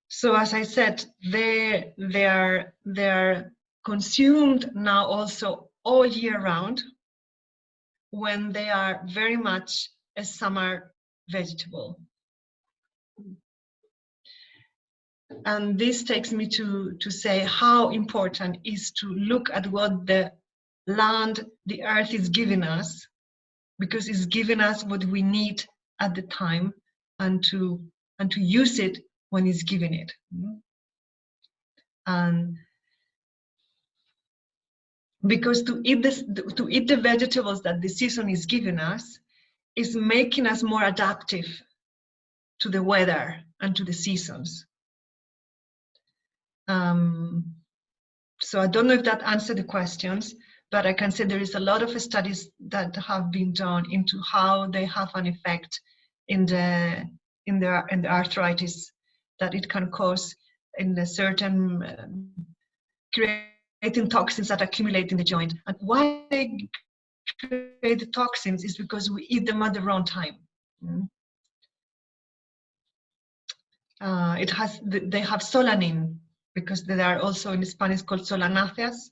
So as I said, they are consumed now also all year round, when they are very much a summer vegetable. And this takes me to say how important is to look at what the land, the earth is giving us, because it's giving us what we need at the time, and to use it when it's giving it. And because to eat the vegetables that the season is giving us is making us more adaptive to the weather and to the seasons. So I don't know if that answered the questions, but I can say there is a lot of studies that have been done into how they have an effect in the arthritis that it can cause in a certain creating toxins that accumulate in the joint. And why they create the toxins is because we eat them at the wrong time. They have solanin, because they are also in Spanish called solanáceas.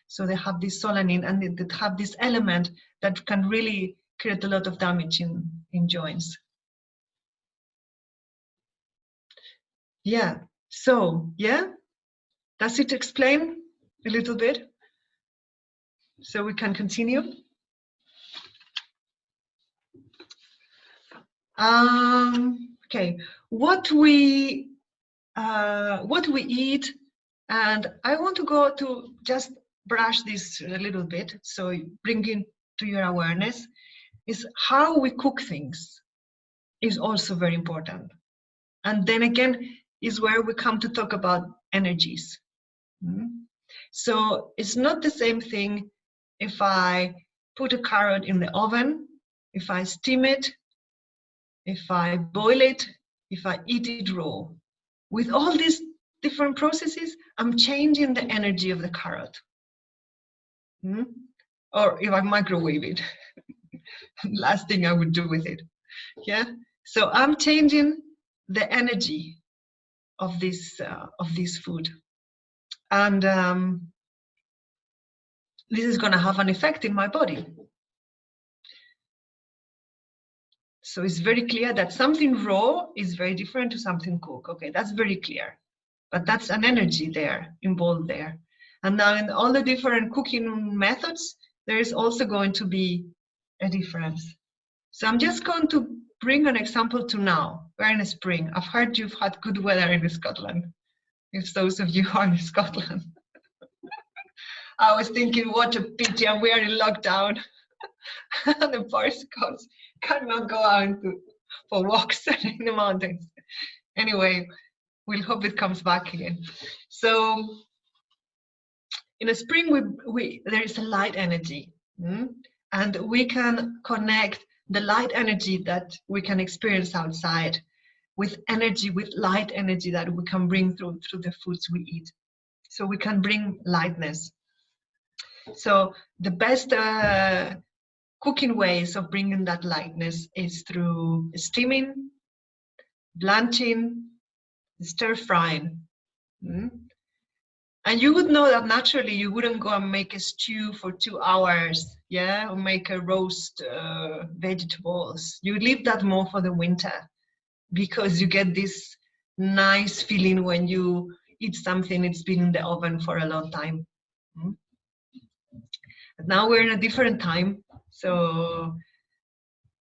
So they have this solanin, and they have this element that can really create a lot of damage in joints. Yeah. So yeah, does it explain a little bit? So we can continue. Okay, what we eat, and I want to go to just brush this a little bit, so bringing to your awareness is how we cook things is also very important. And then again is where we come to talk about energies. So it's not the same thing if I put a carrot in the oven, if I steam it, if I boil it, if I eat it raw. With all these different processes, I'm changing the energy of the carrot. Or if I microwave it, last thing I would do with it. Yeah. So I'm changing the energy of this food, and this is going to have an effect in my body. So it's very clear that something raw is very different to something cooked. Okay, that's very clear. But that's an energy there, involved there. And now in all the different cooking methods, there is also going to be a difference. So I'm just going to bring an example to now. We're in spring. I've heard you've had good weather in Scotland. If those of you are in Scotland. I was thinking, what a pity, and we are in lockdown. And the poor Scots cannot go out for walks in the mountains. Anyway, we'll hope it comes back again. So in the spring, there is a light energy, and we can connect the light energy that we can experience outside with light energy that we can bring through the foods we eat. so we can bring lightness. So the best cooking ways of bringing that lightness is through steaming, blanching, stir frying. And you would know that naturally you wouldn't go and make a stew for 2 hours, yeah, or make a roast vegetables. You leave that more for the winter, because you get this nice feeling when you eat something it's been in the oven for a long time. Now we're in a different time, so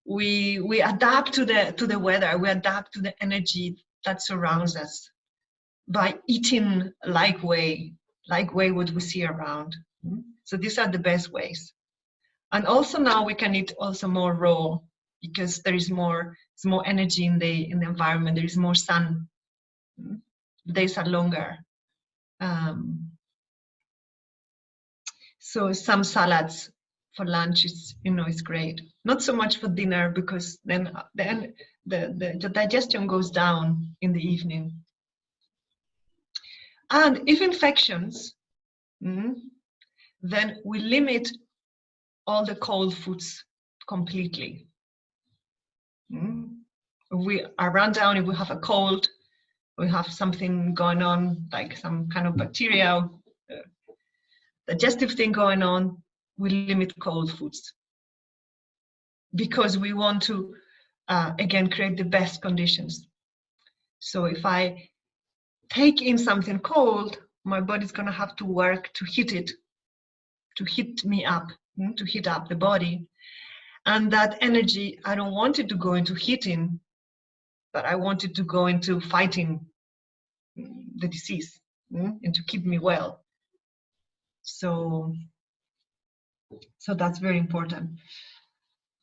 we adapt to the weather, we adapt to the energy that surrounds us by eating like way what we see around. So these are the best ways. And also now we can eat also more raw, because there is more energy in the environment. There is more sun. The days are longer. So some salads for lunch is great. Not so much for dinner, because then the digestion goes down in the evening. And if infections, then we limit all the cold foods completely. We are run down if we have a cold, we have something going on, like some kind of bacteria, digestive thing going on, we limit cold foods. Because we want to, again, create the best conditions. So if I take in something cold, my body's going to have to work to heat it, to heat me up, to heat up the body. And that energy, I don't want it to go into heating, but I want it to go into fighting the disease, and to keep me well. So that's very important.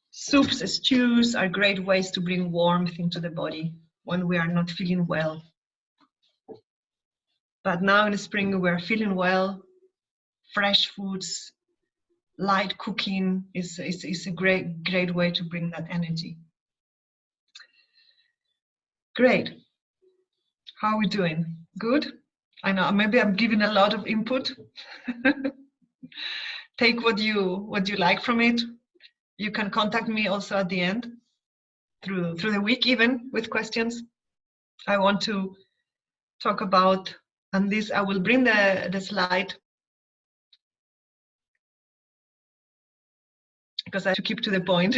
Soups, stews are great ways to bring warmth into the body when we are not feeling well. But now in the spring, we're feeling well. Fresh foods, light cooking is a great way to bring that energy. Great. How are we doing? Good? I know maybe I'm giving a lot of input. Take what you like from it. You can contact me also at the end, through the week, even with questions. I want to talk about, and this I will bring the slide, because I have to keep to the point.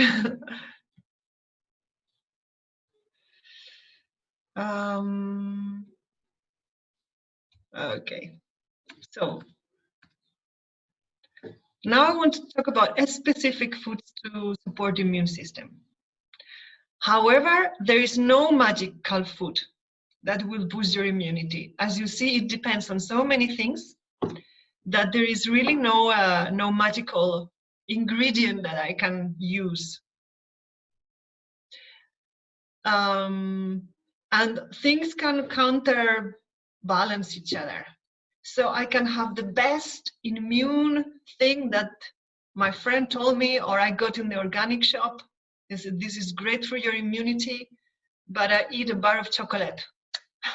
Okay, so now I want to talk about specific foods to support the immune system. However, there is no magical food that will boost your immunity. As you see, it depends on so many things that there is really no magical ingredient that I can use. And things can counterbalance each other. So I can have the best immune thing that my friend told me, or I got in the organic shop. They said, this is great for your immunity, but I eat a bar of chocolate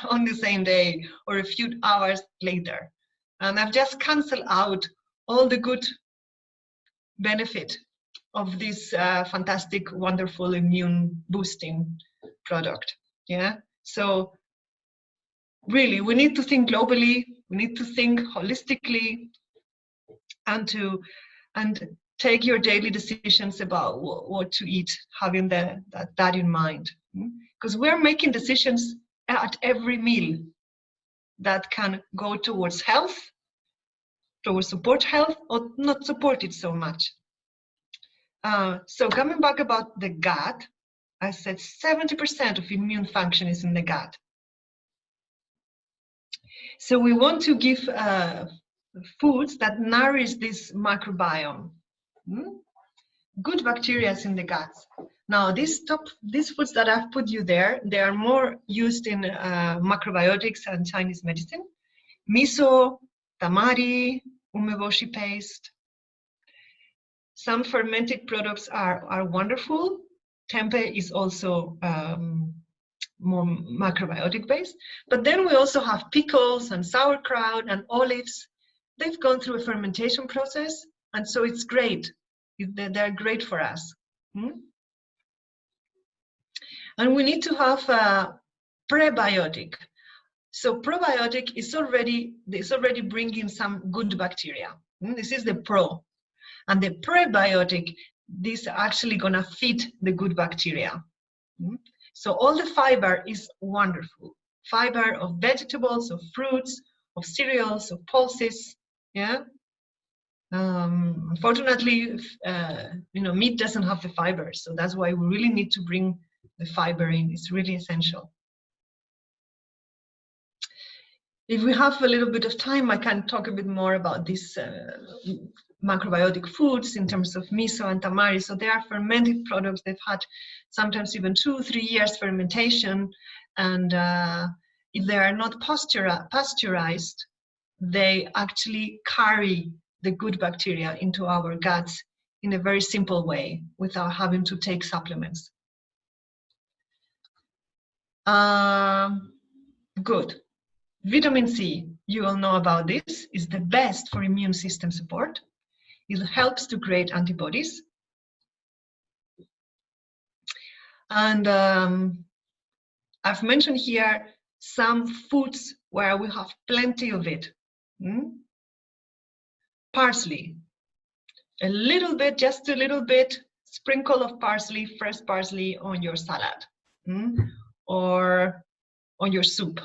on the same day or a few hours later. And I've just canceled out all the good benefit of this fantastic, wonderful immune boosting product. Yeah. So really, we need to think globally. We need to think holistically, and take your daily decisions about what to eat, having that in mind. Because we're making decisions at every meal that can go towards health, towards support health, or not support it so much. So coming back about the gut, I said 70% of immune function is in the gut. So we want to give foods that nourish this microbiome. Good bacteria in the gut. Now these foods that I've put you there, they are more used in macrobiotics and Chinese medicine. Miso, tamari, umeboshi paste. Some fermented products are wonderful. Tempeh is also more macrobiotic based. But then we also have pickles and sauerkraut and olives. They've gone through a fermentation process, and so it's great. They're great for us. And we need to have a prebiotic. So probiotic is already bringing some good bacteria. This is the pro. And the prebiotic, this actually gonna feed the good bacteria. So all the fiber is wonderful. Fiber of vegetables, of fruits, of cereals, of pulses. Yeah. Unfortunately, meat doesn't have the fiber, so that's why we really need to bring the fiber in. It's really essential. If we have a little bit of time, I can talk a bit more about these macrobiotic foods in terms of miso and tamari. So they are fermented products. They've had sometimes even 2-3 years fermentation, and if they are not pasteurized, they actually carry the good bacteria into our guts in a very simple way without having to take supplements. Good. Vitamin C, you all know about this, is the best for immune system support. It helps to create antibodies. And I've mentioned here some foods where we have plenty of it. Parsley, a little bit, just a little bit, sprinkle of parsley, fresh parsley on your salad or on your soup.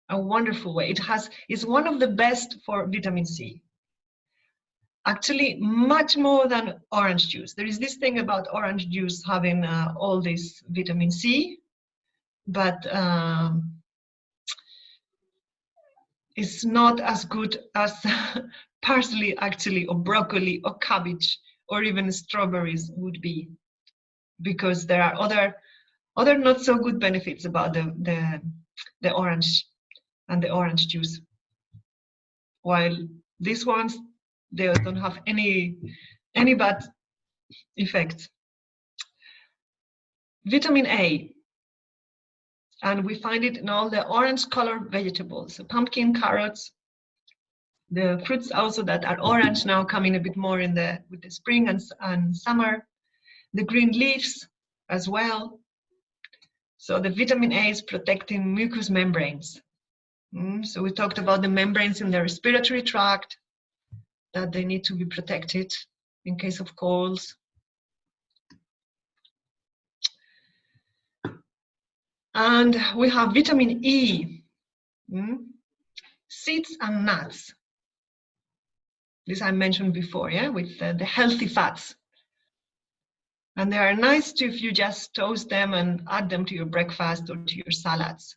A wonderful way. It's one of the best for vitamin C. Actually, much more than orange juice. There is this thing about orange juice having all this vitamin C, but it's not as good as parsley actually, or broccoli, or cabbage, or even strawberries would be, because there are other not so good benefits about the orange and the orange juice, while these ones, they don't have any bad effects. Vitamin A, and we find it in all the orange colored vegetables, so pumpkin, carrots, the fruits also that are orange now coming a bit more with the spring and summer, the green leaves as well. So the vitamin A is protecting mucous membranes. So we talked about the membranes in the respiratory tract, that they need to be protected in case of colds. And we have vitamin E, seeds and nuts. This I mentioned before, yeah, with the healthy fats. And they are nice too if you just toast them and add them to your breakfast or to your salads.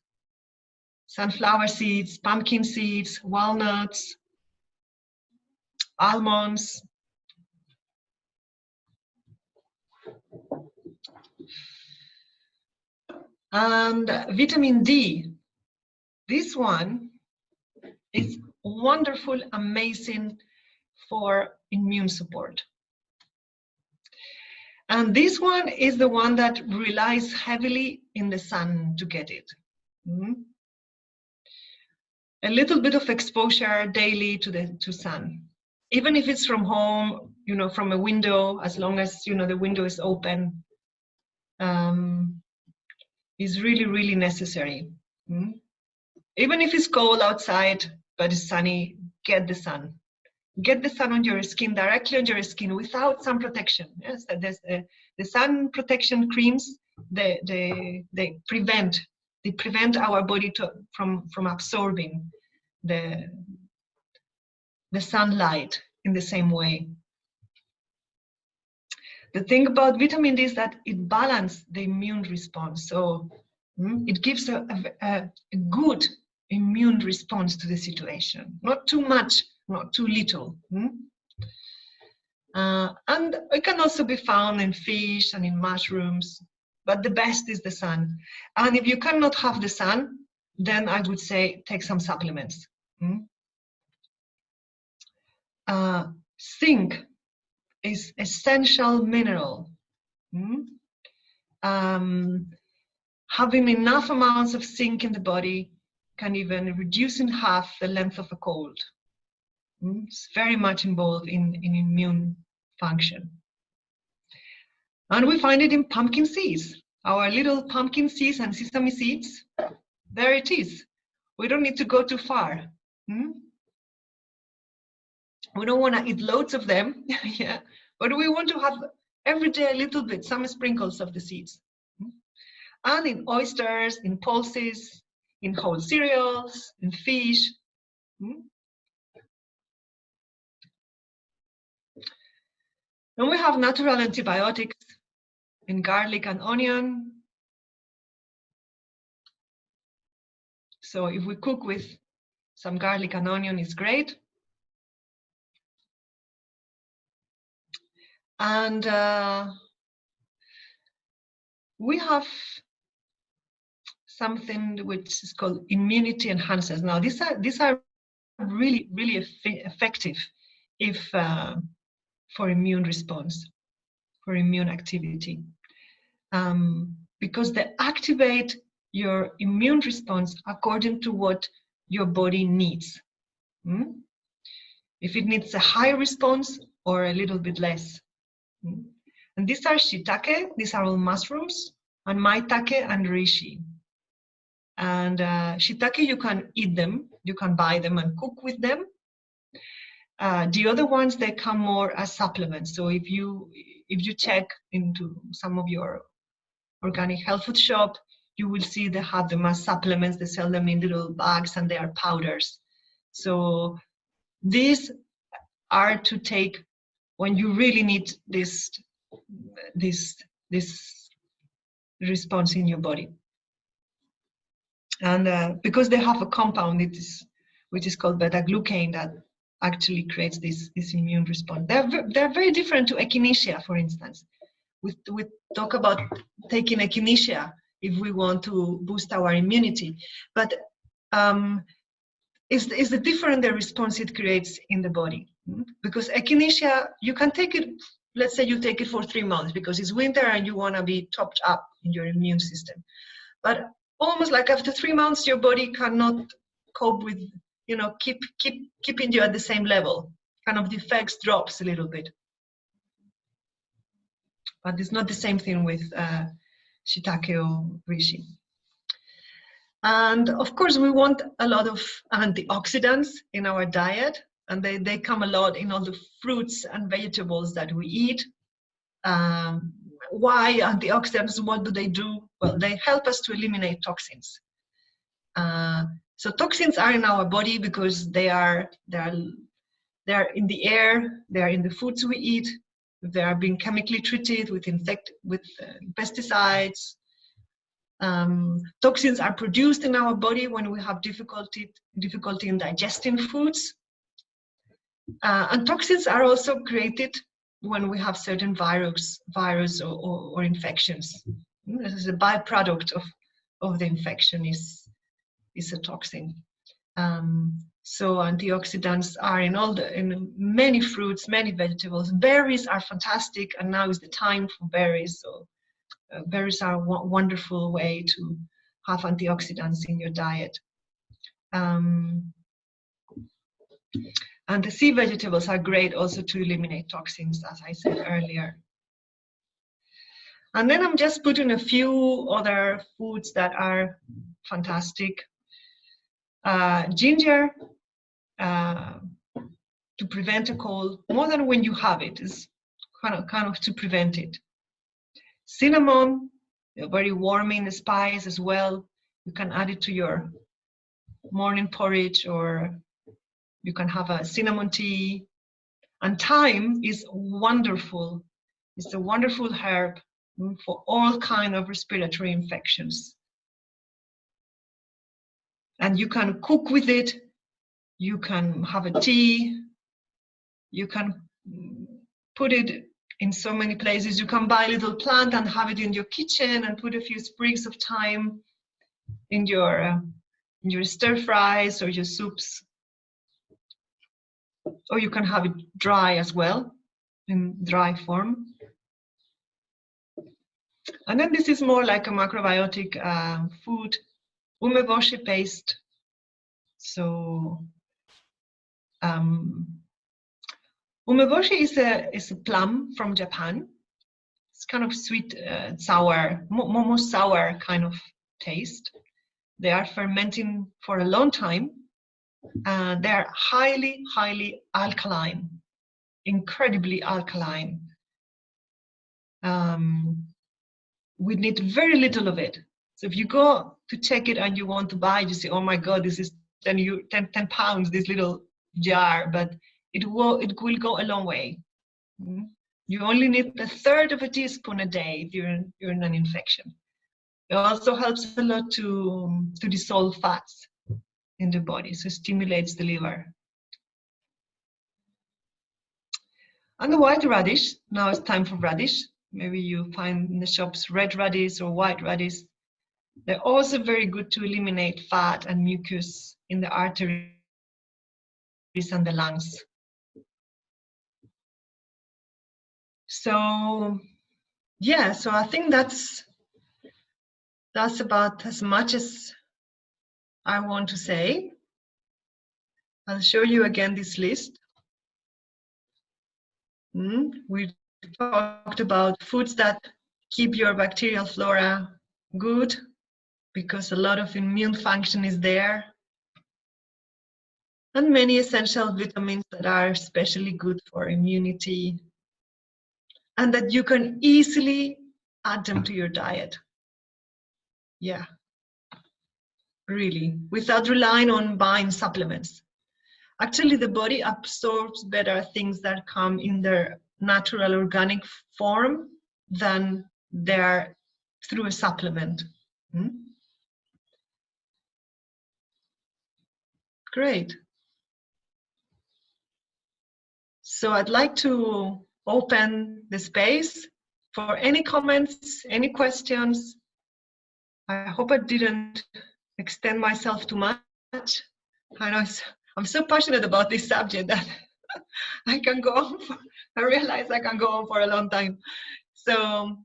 Sunflower seeds, pumpkin seeds, walnuts, almonds. And vitamin D, this one is wonderful, amazing for immune support. And this one is the one that relies heavily in the sun to get it. A little bit of exposure daily to sun, even if it's from home, from a window, as long as the window is open, is really, really necessary. Even if it's cold outside but it's sunny, get the sun. Get the sun on your skin, directly on your skin, without sun protection. Yes, the sun protection creams, they prevent our body from absorbing the sunlight in the same way. The thing about vitamin D is that it balances the immune response. So it gives a good immune response to the situation. Not too much, not too little. And it can also be found in fish and in mushrooms, but the best is the sun. And if you cannot have the sun, then I would say take some supplements. Zinc is essential mineral. Having enough amounts of zinc in the body can even reduce in half the length of a cold. It's very much involved in immune function. And we find it in pumpkin seeds. Our little pumpkin seeds and sesame seeds, there it is. We don't need to go too far. We don't want to eat loads of them, yeah, but we want to have every day a little bit, some sprinkles of the seeds. And in oysters, in pulses, in whole cereals, in fish. And we have natural antibiotics in garlic and onion. So if we cook with some garlic and onion, it's great. And we have something which is called immunity enhancers. Now, these are really, really effective if for immune response, for immune activity, because they activate your immune response according to what your body needs. If it needs a high response or a little bit less. And these are shiitake, these are all mushrooms, and maitake and reishi. And shiitake, you can eat them, you can buy them and cook with them. The other ones, they come more as supplements. So if you check into some of your organic health food shop, you will see they have them as supplements. They sell them in little bags and they are powders. So these are to take when you really need this response in your body. And because they have a compound which is called beta-glucan that actually creates this immune response. They're very different to echinacea, for instance. We talk about taking echinacea if we want to boost our immunity, but is the different the response it creates in the body. Because echinacea, you can take it, let's say you take it for 3 months because it's winter and you want to be topped up in your immune system. But almost like after 3 months, your body cannot cope with, keeping you at the same level. Kind of the effects drops a little bit. But it's not the same thing with shiitake or reishi. And of course, we want a lot of antioxidants in our diet, and they come a lot in all the fruits and vegetables that we eat. Why antioxidants? What do they do? Well, they help us to eliminate toxins. So toxins are in our body because they are in the air, they are in the foods we eat, they are being chemically treated with pesticides. Toxins are produced in our body when we have difficulty in digesting foods. And toxins are also created when we have certain virus or infections. This is a byproduct of the infection is a toxin. So antioxidants are in many fruits, many vegetables. Berries are fantastic, and now is the time for berries. So berries are a wonderful way to have antioxidants in your diet. And the sea vegetables are great also to eliminate toxins, as I said earlier. And then I'm just putting a few other foods that are fantastic. Ginger, to prevent a cold, more than when you have it, is kind of to prevent it. Cinnamon, a very warming spice as well. You can add it to your morning porridge, or you can have a cinnamon tea. And thyme is wonderful. It's a wonderful herb for all kinds of respiratory infections. And you can cook with it. You can have a tea. You can put it in so many places. You can buy a little plant and have it in your kitchen and put a few sprigs of thyme in your stir fries or your soups. Or you can have it dry as well, in dry form. And then this is more like a macrobiotic food, umeboshi paste. So umeboshi is a plum from Japan. It's kind of sweet, sour, momo sour kind of taste. They are fermenting for a long time. They are highly, highly alkaline, incredibly alkaline. We need very little of it. So if you go to check it and you want to buy, you say, oh my God, this is 10 pounds, this little jar, but it will go a long way. You only need a third of a teaspoon a day during an infection. It also helps a lot to dissolve fats in the body, so stimulates the liver. And the white radish, now it's time for radish. Maybe you find in the shops red radish or white radish. They're also very good to eliminate fat and mucus in the arteries and the lungs. So, yeah, so I think that's about as much as I want to say. I'll show you again this list. We talked about foods that keep your bacterial flora good, because a lot of immune function is there. And many essential vitamins that are especially good for immunity, and that you can easily add them to your diet. Yeah, really, without relying on buying supplements. Actually, the body absorbs better things that come in their natural organic form than they're through a supplement. Great. So I'd like to open the space for any comments, any questions. I hope I didn't extend myself too much. I know I'm so passionate about this subject that I can go on for, I realize I can go on for a long time. So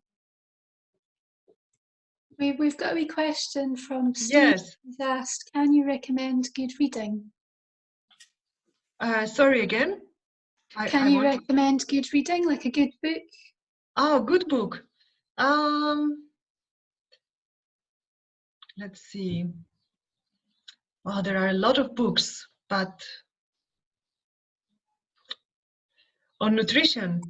we've got a wee question from Steve. Yes. He's asked, can you recommend good reading? Sorry again? Can you recommend good reading, like a good book? Oh, good book. Let's see. Oh, there are a lot of books, but on nutrition,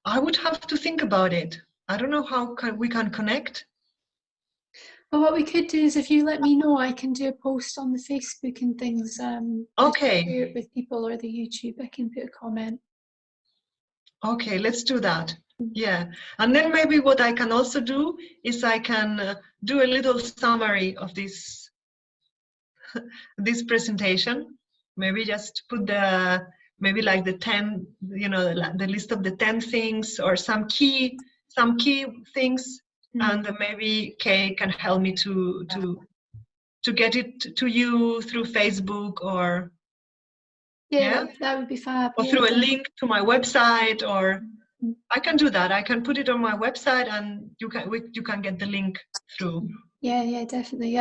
I would have to think about it. I don't know how we can connect. Well, what we could do is, if you let me know, I can do a post on the Facebook and things. Okay. Share it with people, or the YouTube. I can put a comment. Okay, let's do that. Yeah, and then maybe what I can also do is I can do a little summary of this this presentation. Maybe just put maybe like the 10, the list of the 10 things, or some key things, and maybe Kay can help me to get it to you through Facebook, or yeah, that would be fab. Or through a link to my website, or I can do that. I can put it on my website, and you can get the link through. Yeah, definitely.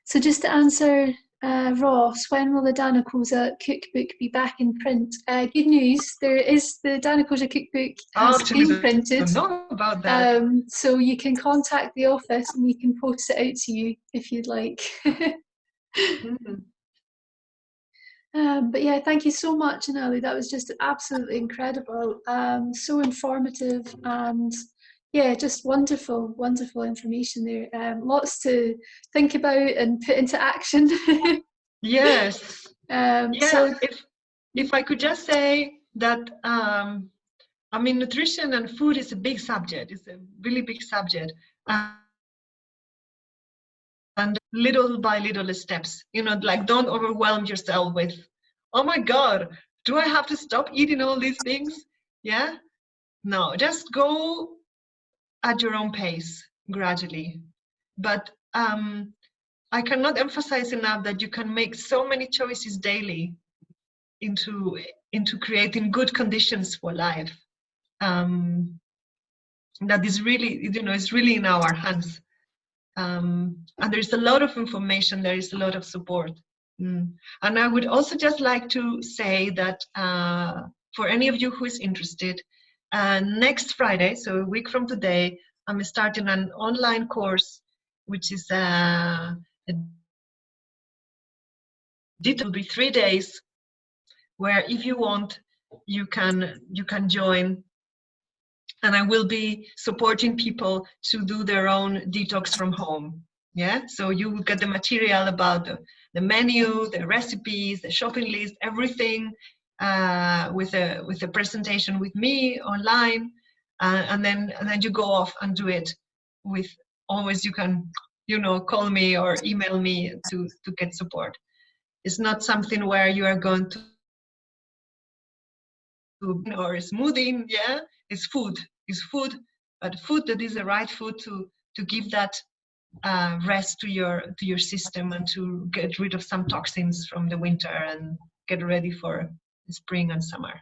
So just to answer Ross, when will the Dana Kosa cookbook be back in print? Good news, there is the Dana Kosa cookbook has been printed. I don't know about that. So you can contact the office and we can post it out to you if you'd like. But yeah, thank you so much, Inalu. That was just absolutely incredible. So informative, and yeah, just wonderful information there. Lots to think about and put into action. Yes. So if I could just say that, I mean, nutrition and food is a big subject. It's a really big subject. And little by little steps, like, don't overwhelm yourself with, oh my God, do I have to stop eating all these things? Yeah. No, just go at your own pace, gradually. But I cannot emphasize enough that you can make so many choices daily into creating good conditions for life. that is really, it's really in our hands. And there's a lot of information, there is a lot of support. And I would also just like to say that for any of you who is interested, next Friday, so a week from today, I'm starting an online course, which is it will be 3 days, where if you want, you can join, and I will be supporting people to do their own detox from home. Yeah, so you will get the material about the menu, the recipes, the shopping list, everything, with a presentation with me online, and then you go off and do it. With always, you can call me or email me to get support. It's not something where you are going to or smoothing. Yeah, it's food, but food that is the right food to give that rest to your system, and to get rid of some toxins from the winter and get ready for spring and summer.